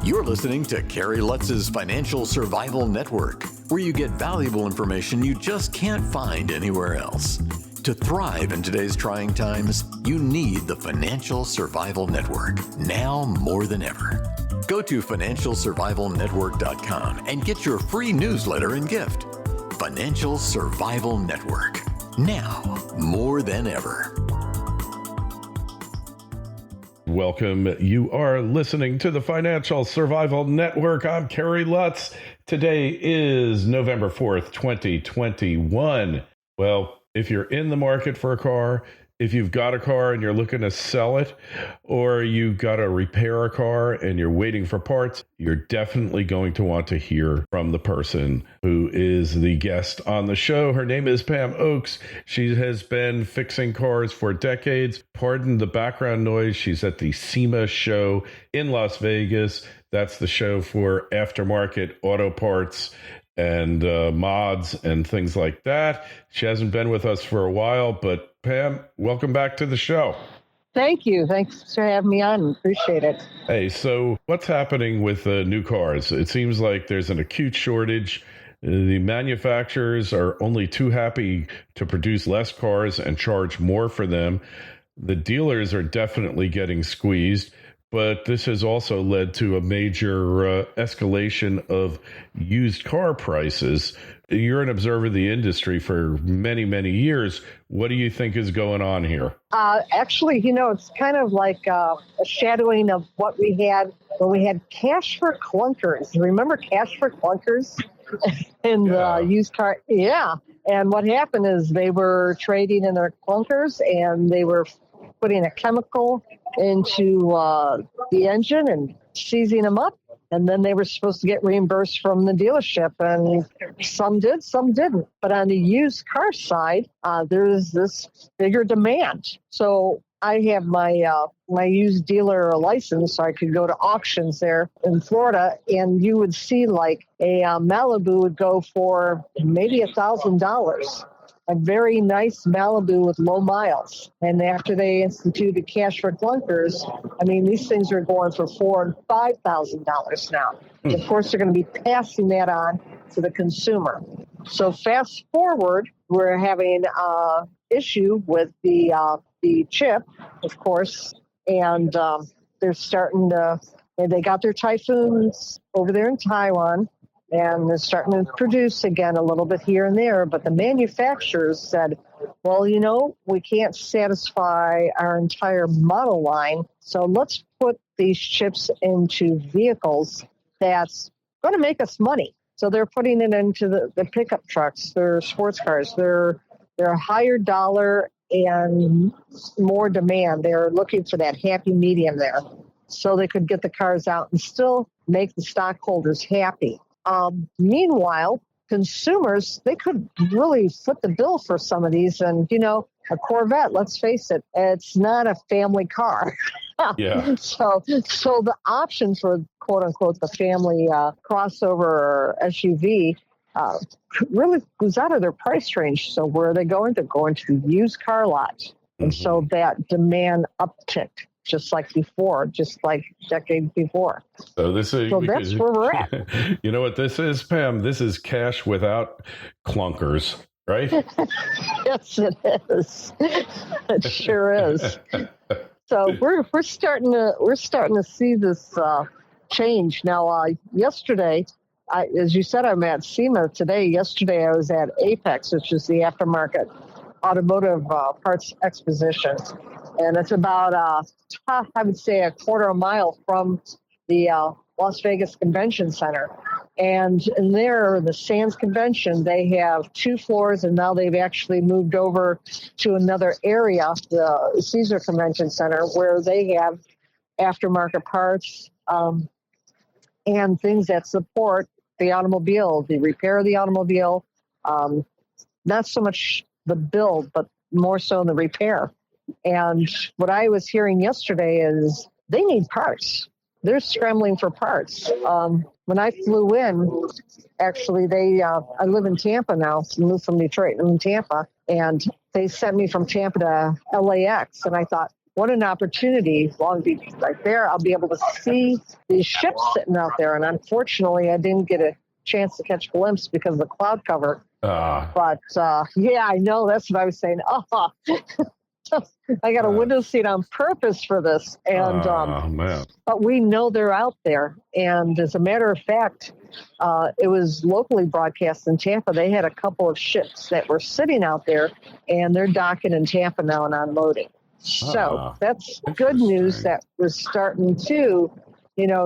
You're listening to Kerry Lutz's Financial Survival Network, where you get valuable information you just can't find anywhere else. To thrive in today's trying times, you need the Financial Survival Network, now more than ever. Go to financialsurvivalnetwork.com and get your free newsletter and gift. Financial Survival Network, now more than ever. Welcome. You are listening to the Financial Survival Network. I'm Kerry Lutz. Today is November 4th, 2021. Well, if you're in the market for a car, if you've got a car and you're looking to sell it, or you got to repair a car and you're waiting for parts, you're definitely going to want to hear from the person who is the guest on the show. Her name is Pam Oakes. She has been fixing cars for decades. Pardon the background noise. She's at the SEMA show in Las Vegas. That's the show for aftermarket auto parts and mods and things like that. She hasn't been with us for a while, but Pam, welcome back to the show. Thank you. Thanks for having me on. Appreciate it. Hey, so what's happening with new cars? It seems like there's an acute shortage. The manufacturers are only too happy to produce less cars and charge more for them. The dealers are definitely getting squeezed, but this has also led to a major escalation of used car prices. You're an observer of the industry for many, many years. What do you think is going on here? Actually, it's kind of like a shadowing of what we had when we had cash for clunkers. Remember cash for clunkers in the used car? Yeah. And what happened is they were trading in their clunkers and they were putting a chemical into the engine and seizing them up. And then they were supposed to get reimbursed from the dealership, and some did, some didn't. But on the used car side, there's this bigger demand. So I have my used dealer license, so I could go to auctions there in Florida, and you would see like a Malibu would go for maybe $1,000. A very nice Malibu with low miles. And after they instituted cash for clunkers, these things are going for $4,000 and $5,000 now. Of course, they're going to be passing that on to the consumer. So fast forward, we're having an issue with the chip, of course, and they're starting to. They got their Typhoons over there in Taiwan. And they're starting to produce again a little bit here and there. But the manufacturers said, well, we can't satisfy our entire model line. So let's put these chips into vehicles that's going to make us money. So they're putting it into the pickup trucks, their sports cars. They're higher dollar and more demand. They're looking for that happy medium there so they could get the cars out and still make the stockholders happy. Meanwhile, consumers, they could really foot the bill for some of these. And, a Corvette, let's face it, it's not a family car. Yeah. So the option for, quote unquote, the family crossover SUV really goes out of their price range. So where are they going? They're going to the used car lot. And so that demand upticked. Just like before, just like decades before. So that's where we're at. You know what this is, Pam? This is cash without clunkers, right? Yes, it is. It sure is. So we're starting to see this change now. Yesterday, as you said, I'm at SEMA today. Yesterday, I was at Apex, which is the aftermarket automotive parts exposition. And it's about, I would say, a quarter of a mile from the Las Vegas Convention Center. And in there, the Sands Convention, they have 2 floors, and now they've actually moved over to another area, the Caesar Convention Center, where they have aftermarket parts and things that support the automobile, the repair of the automobile, not so much the build, but more so the repair. And what I was hearing yesterday is they need parts. They're scrambling for parts. When I flew in, actually, I live in Tampa now. I moved from Detroit. I'm in Tampa. And they sent me from Tampa to LAX. And I thought, what an opportunity. Long Beach, right there, I'll be able to see these ships sitting out there. And unfortunately, I didn't get a chance to catch a glimpse because of the cloud cover. But yeah, I know. That's what I was saying. I got a window seat on purpose for this. And man. But we know they're out there. And as a matter of fact, it was locally broadcast in Tampa. They had a couple of ships that were sitting out there, and they're docking in Tampa now and unloading. So that's good news that we're starting to,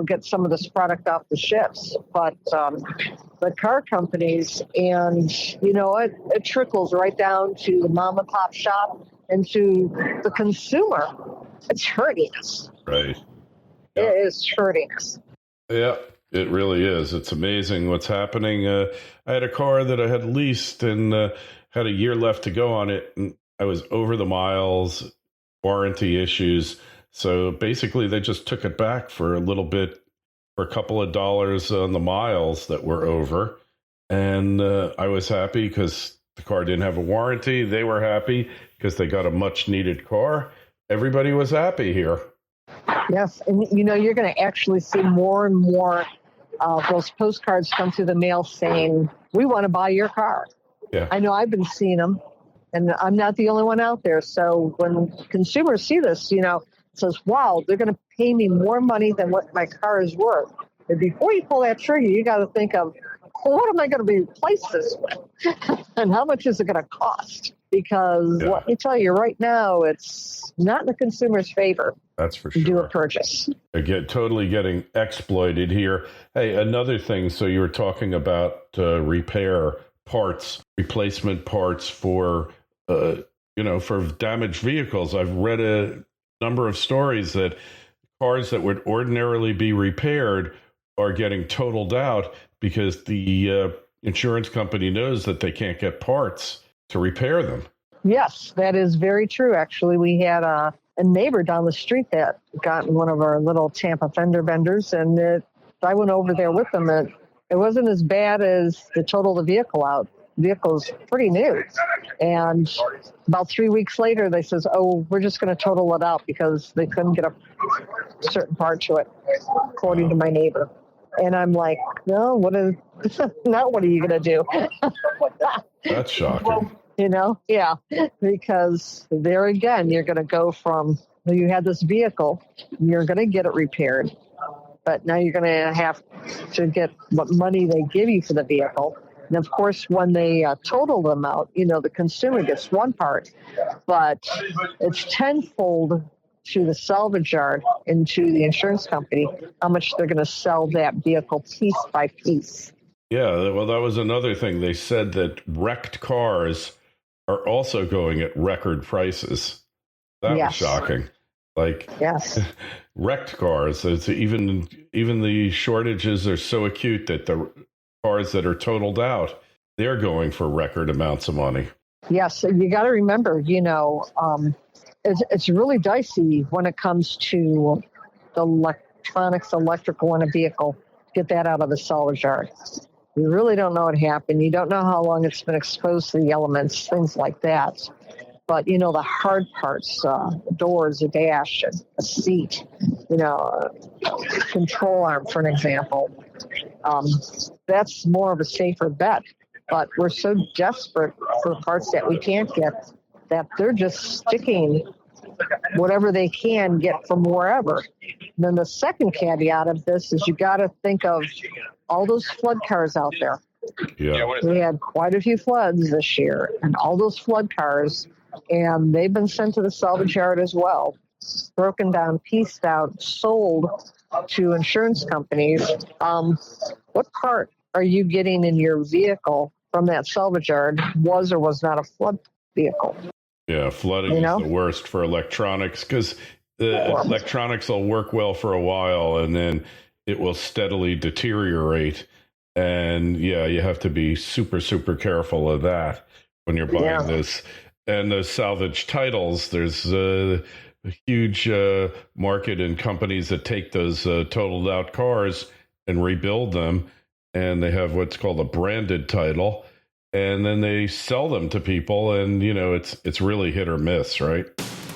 get some of this product off the ships. But the car companies, and it trickles right down to the mom and pop shop and to the consumer. It's hurting us. Right. It is hurting us. Yeah, it really is. It's amazing what's happening. I had a car that I had leased and had a year left to go on it. And I was over the miles, warranty issues. So basically, they just took it back for a little bit, for a couple of dollars on the miles that were over. And I was happy because the car didn't have a warranty. They were happy because they got a much needed car. Everybody was happy here. Yes. And, you're going to actually see more and more those postcards come through the mail saying, we want to buy your car. Yeah. I know I've been seeing them, and I'm not the only one out there. So when consumers see this, it says, wow, they're going to pay me more money than what my car is worth. And before you pull that trigger, you got to think of, what am I going to be replaced this with? And how much is it going to cost? Because let me tell you right now, it's not in the consumer's favor. That's for sure. To do a purchase. Totally getting exploited here. Hey, another thing. So you were talking about repair parts, replacement parts for, for damaged vehicles. I've read a number of stories that cars that would ordinarily be repaired are getting totaled out because the insurance company knows that they can't get parts to repair them. Yes, that is very true. Actually, we had a neighbor down the street that got in one of our little Tampa fender benders, and I went over there with them, and it wasn't as bad as to total the vehicle out. The vehicle's pretty new. And about 3 weeks later, they says, we're just going to total it out because they couldn't get a certain part to it, according to my neighbor. And I'm like, no, what are you going to do? That's shocking. Yeah, because there again, you're going to go from, you had this vehicle, you're going to get it repaired, but now you're going to have to get what money they give you for the vehicle. And of course, when they total them out, the consumer gets one part, but it's tenfold to the salvage yard and to the insurance company how much they're going to sell that vehicle piece by piece. Yeah, well, that was another thing. They said that wrecked cars are also going at record prices. That was shocking. Wrecked cars. It's even the shortages are so acute that the cars that are totaled out, they're going for record amounts of money. Yes, you got to remember, it's really dicey when it comes to the electrical in a vehicle. Get that out of the salvage yard. You really don't know what happened. You don't know how long it's been exposed to the elements, things like that. But, the hard parts, doors, a dash, a seat, a control arm, for an example, that's more of a safer bet. But we're so desperate for parts that we can't get that they're just sticking whatever they can get from wherever. And then the second caveat of this is you got to think of all those flood cars out there. Yeah. We had quite a few floods this year, and all those flood cars, and they've been sent to the salvage yard as well, broken down, pieced out, sold to insurance companies. What part are you getting in your vehicle from that salvage yard was or was not a flood vehicle? Yeah, flooding is the worst for electronics because the electronics will work well for a while and then it will steadily deteriorate. And you have to be super, super careful of that when you're buying this. And those salvage titles, there's a huge market in companies that take those totaled out cars and rebuild them. And they have what's called a branded title. And then they sell them to people. And, it's really hit or miss, right?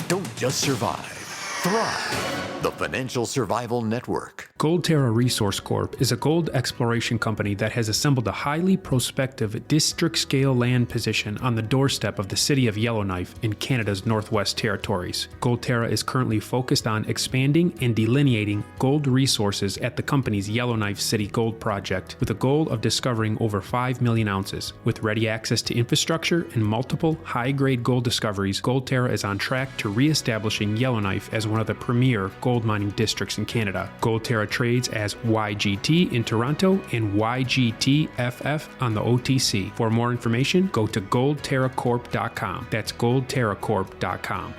Don't just survive. Thrive, the Financial Survival Network. Goldterra Resource Corp is a gold exploration company that has assembled a highly prospective district-scale land position on the doorstep of the city of Yellowknife in Canada's Northwest Territories. Goldterra is currently focused on expanding and delineating gold resources at the company's Yellowknife City Gold Project, with a goal of discovering over 5 million ounces. With ready access to infrastructure and multiple high-grade gold discoveries, Goldterra is on track to re-establishing Yellowknife as one of the premier gold mining districts in Canada. Goldterra trades as YGT in Toronto and YGTFF on the OTC. For more information, go to goldterracorp.com. That's goldterracorp.com.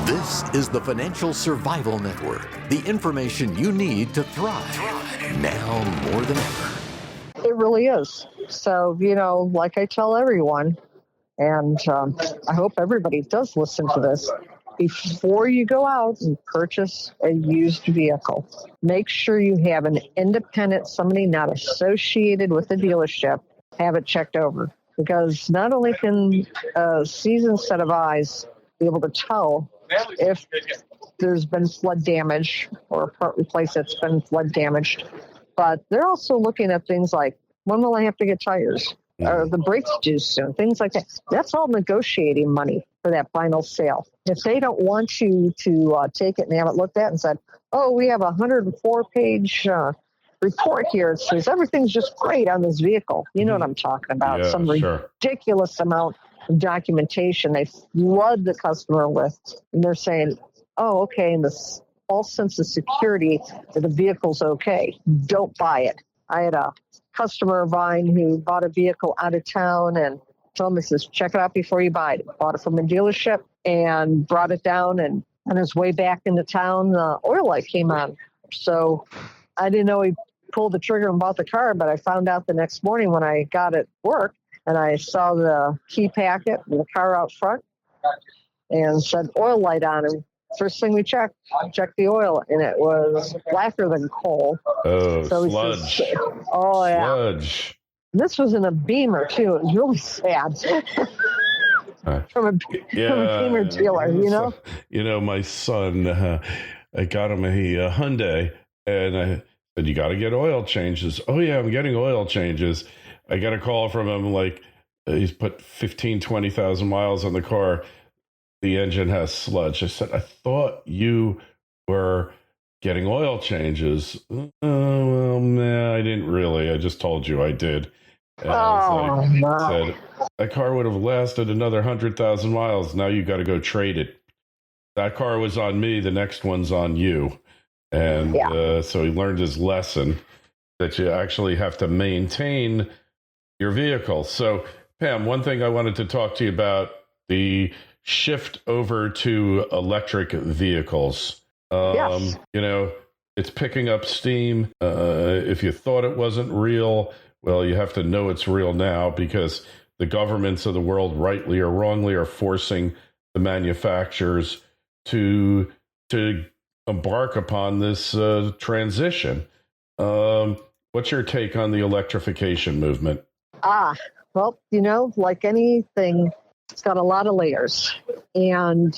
This is the Financial Survival Network, the information you need to thrive now more than ever. It really is. So, like I tell everyone, and I hope everybody does listen to this, before you go out and purchase a used vehicle, make sure you have an independent, somebody not associated with the dealership, have it checked over. Because not only can a seasoned set of eyes be able to tell if there's been flood damage or a part replaced that's been flood damaged, but they're also looking at things like, when will I have to get tires? Or the brakes due soon, things like that. That's all negotiating money for that final sale. If they don't want you to take it and have it looked at and said, oh, we have a 104-page report here. It says everything's just great on this vehicle. You know what I'm talking about. Yeah, some sure. ridiculous amount of documentation they flood the customer with. And they're saying, oh, okay, in this false sense of security that the vehicle's okay. Don't buy it. I had a customer of mine who bought a vehicle out of town and told me, says, check it out before you buy it. Bought it from a dealership and brought it down, and on his way back into town, the oil light came on. So I didn't know he pulled the trigger and bought the car, but I found out the next morning when I got at work and I saw the key packet and the car out front and said oil light on. And first thing we checked the oil, and it was blacker than coal. Oh, so sludge. Oh, yeah. Sludge. This was in a Beamer, too. It was really sad. From a Beamer dealer, My son, I got him a Hyundai, and I said, you got to get oil changes. Oh, yeah, I'm getting oil changes. I got a call from him, like, he's put 15, 20,000 miles on the car. The engine has sludge. I said, I thought you were getting oil changes. Oh, well, nah, I didn't really. I just told you I did. And I said, that car would have lasted another 100,000 miles. Now you got to go trade it. That car was on me. The next one's on you. And so he learned his lesson that you actually have to maintain your vehicle. So, Pam, one thing I wanted to talk to you about, the shift over to electric vehicles. Yes. It's picking up steam. If you thought it wasn't real, well, you have to know it's real now, because the governments of the world, rightly or wrongly, are forcing the manufacturers to embark upon this transition. What's your take on the electrification movement? Well, like anything, it's got a lot of layers, and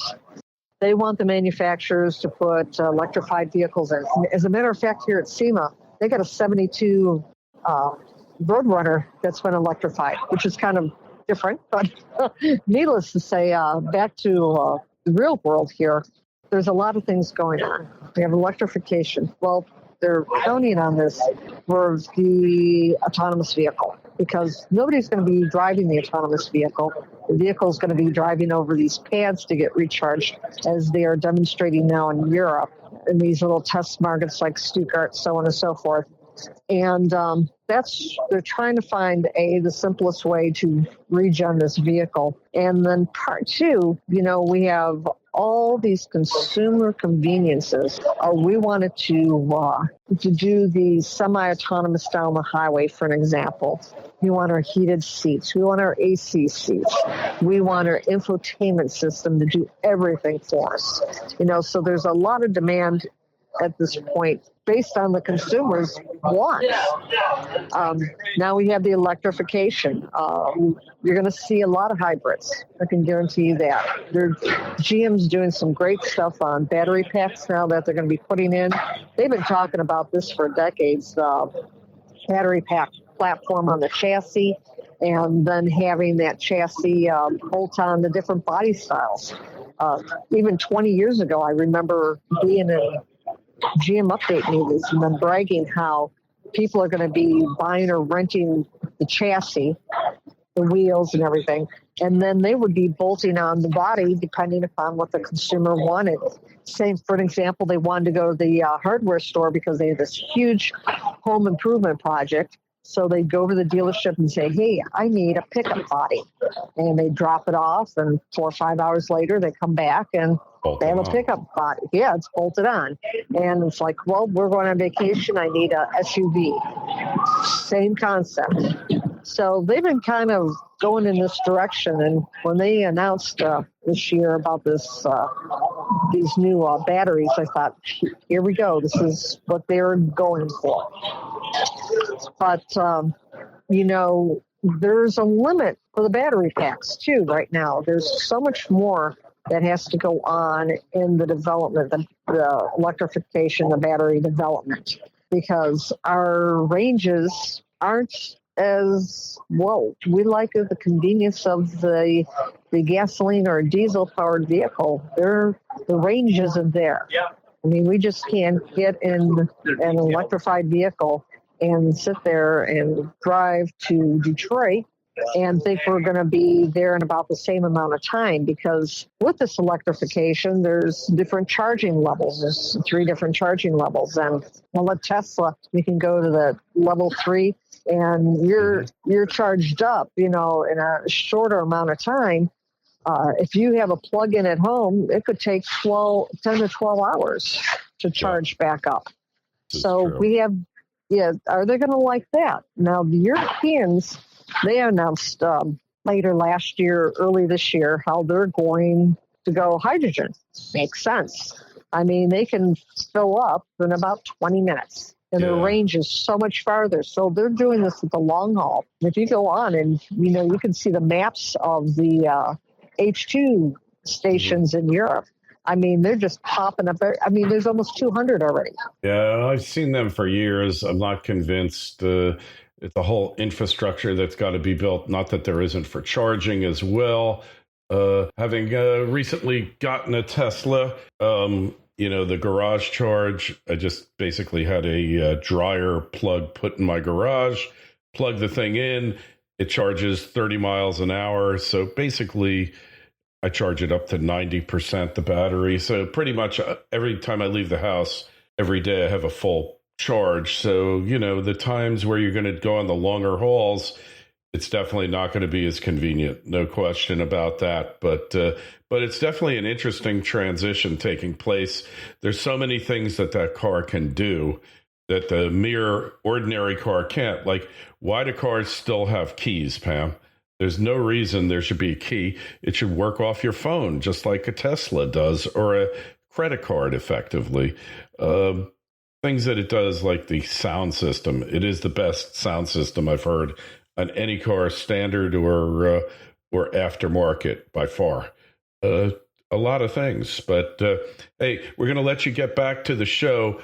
they want the manufacturers to put electrified vehicles in. As a matter of fact, here at SEMA, they got a 72 Roadrunner that's been electrified, which is kind of different. But needless to say, back to the real world here, there's a lot of things going on. We have electrification. Well, they're counting on this for the autonomous vehicle, because nobody's going to be driving the autonomous vehicle. The vehicle is going to be driving over these pads to get recharged, as they are demonstrating now in Europe, in these little test markets like Stuttgart, so on and so forth. And they're trying to find the simplest way to regen this vehicle. And then part two, we have all these consumer conveniences. We wanted to do the semi-autonomous down the highway, for an example. We want our heated seats. We want our AC seats. We want our infotainment system to do everything for us. So there's a lot of demand at this point based on the consumer's wants. Now we have the electrification. You're going to see a lot of hybrids. I can guarantee you that. GM's doing some great stuff on battery packs now that they're going to be putting in. They've been talking about this for decades, battery pack platform on the chassis, and then having that chassis bolt on the different body styles. Even 20 years ago, I remember being in GM update meetings and then bragging how people are going to be buying or renting the chassis, the wheels and everything, and then they would be bolting on the body depending upon what the consumer wanted. Same, for an example, they wanted to go to the hardware store because they had this huge home improvement project. So they go to the dealership and say, hey, I need a pickup body. And they drop it off, and 4 or 5 hours later, they come back and they have a pickup body. Yeah, it's bolted on. And it's like, well, we're going on vacation. I need a SUV. Same concept. So they've been kind of going in this direction. And when they announced this year about these new batteries, I thought, here we go. This is what they're going for. But, there's a limit for the battery packs, too, right now. There's so much more that has to go on in the development, the electrification, the battery development, because our ranges aren't as well. We like the convenience of the gasoline or diesel-powered vehicle. The range isn't there. I mean, we just can't get in an electrified vehicle and sit there and drive to Detroit and think we're going to be there in about the same amount of time, because with this electrification, there's different charging levels. There's 3 different charging levels. And at Tesla, we can go to the level 3 and you're charged up, in a shorter amount of time. If you have a plug-in at home, it could take 10 to 12 hours to charge back up. So true. We have, are they going to like that? Now, the Europeans, they announced early this year, how they're going to go hydrogen. Makes sense. I mean, they can fill up in about 20 minutes. And their range is so much farther. So they're doing this with the long haul. If you go on and, you can see the maps of the H2 stations in Europe. I mean, they're just popping up. I mean, there's almost 200 already. Yeah, I've seen them for years. I'm not convinced. It's a whole infrastructure that's got to be built. Not that there isn't for charging as well. Having recently gotten a Tesla, the garage charge, I just basically had a dryer plug put in my garage, plug the thing in. It charges 30 miles an hour. So basically, I charge it up to 90% the battery. So pretty much every time I leave the house, every day I have a full charge. So, the times where you're going to go on the longer hauls, it's definitely not going to be as convenient. No question about that. But it's definitely an interesting transition taking place. There's so many things that car can do that the mere ordinary car can't. Like, why do cars still have keys, Pam? There's no reason there should be a key. It should work off your phone, just like a Tesla does, or a credit card, effectively. Things that it does, like the sound system. It is the best sound system I've heard on any car, standard or aftermarket, by far. A lot of things. But, hey, we're going to let you get back to the show.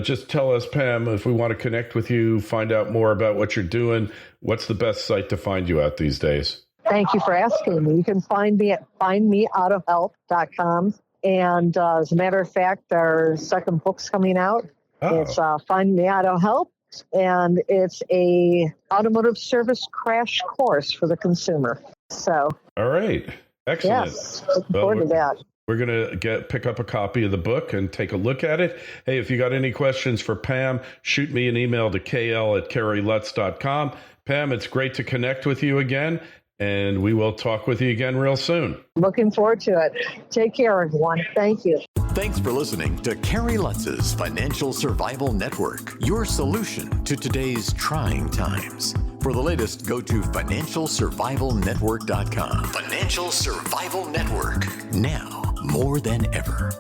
Just tell us, Pam, if we want to connect with you, find out more about what you're doing, what's the best site to find you at these days? Thank you for asking me. You can find me at findmeautohelp.com. And as a matter of fact, our second book's coming out. Oh. It's Find Me Auto Help, and it's a automotive service crash course for the consumer. So, all right. Excellent. Yes, looking forward to that. We're going to pick up a copy of the book and take a look at it. Hey, if you got any questions for Pam, shoot me an email to kl@kerrylutz.com. Pam, it's great to connect with you again, and we will talk with you again real soon. Looking forward to it. Take care, everyone. Thank you. Thanks for listening to Kerry Lutz's Financial Survival Network, your solution to today's trying times. For the latest, go to financialsurvivalnetwork.com. Financial Survival Network, now more than ever.